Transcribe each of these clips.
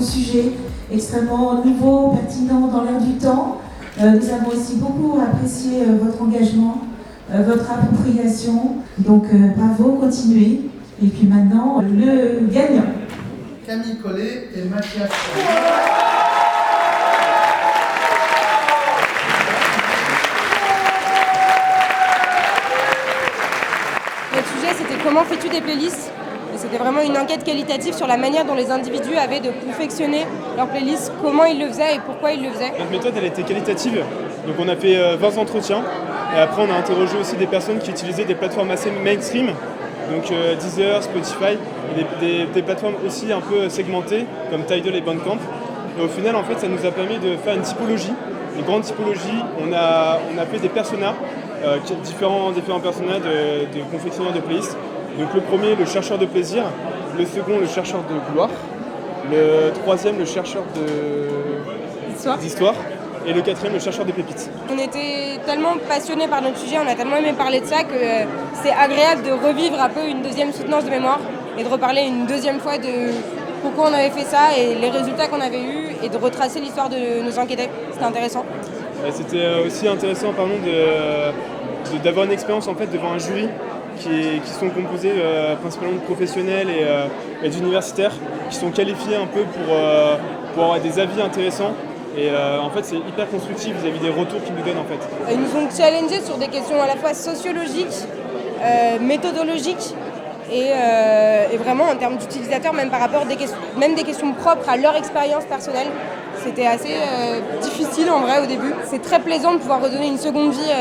sujet, extrêmement nouveau, pertinent, dans l'air du temps. Nous avons aussi beaucoup apprécié votre engagement, votre appropriation. Donc bravo, continuez. Et puis maintenant, le gagnant. Camille Collet et Mathias. Notre sujet, c'était comment fais-tu des playlists ? Et c'était vraiment une enquête qualitative sur la manière dont les individus avaient de confectionner leurs playlists, comment ils le faisaient et pourquoi ils le faisaient. Notre méthode, elle était qualitative. Donc on a fait 20 entretiens. Et après, on a interrogé aussi des personnes qui utilisaient des plateformes assez mainstream. Donc Deezer, Spotify, et des plateformes aussi un peu segmentées, comme Tidal et Bandcamp. Et au final, en fait, ça nous a permis de faire une typologie, une grande typologie. On a fait des personas, différents personas de confectionneurs de playlists. Donc le premier, le chercheur de plaisir, le second, le chercheur de gloire, le troisième, le chercheur d'histoire, et le quatrième, le chercheur de pépites. On était tellement passionnés par notre sujet, on a tellement aimé parler de ça que c'est agréable de revivre un peu une deuxième soutenance de mémoire et de reparler une deuxième fois de pourquoi on avait fait ça et les résultats qu'on avait eus et de retracer l'histoire de nos enquêtés. C'était intéressant. Et c'était aussi intéressant d'avoir une expérience en fait devant un jury qui sont composés principalement de professionnels et d'universitaires qui sont qualifiés un peu pour avoir des avis intéressants. Et en fait, c'est hyper constructif vis-à-vis des retours qu'ils nous donnent en fait. Ils nous ont challengés sur des questions à la fois sociologiques, méthodologiques et vraiment en termes d'utilisateurs, même par rapport même des questions propres à leur expérience personnelle. C'était assez difficile en vrai au début. C'est très plaisant de pouvoir redonner une seconde vie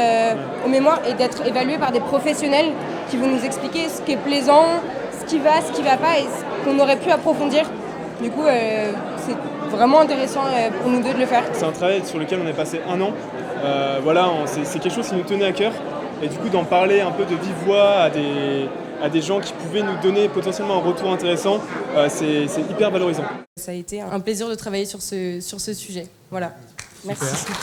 aux mémoires et d'être évalué par des professionnels qui vont nous expliquer ce qui est plaisant, ce qui va pas et ce qu'on aurait pu approfondir. Du coup, c'est vraiment intéressant pour nous deux de le faire. C'est un travail sur lequel on est passé 1 an. C'est quelque chose qui nous tenait à cœur. Et du coup, d'en parler un peu de vive voix à des gens qui pouvaient nous donner potentiellement un retour intéressant, c'est hyper valorisant. Ça a été un plaisir de travailler sur ce sujet. Voilà. Merci. Super.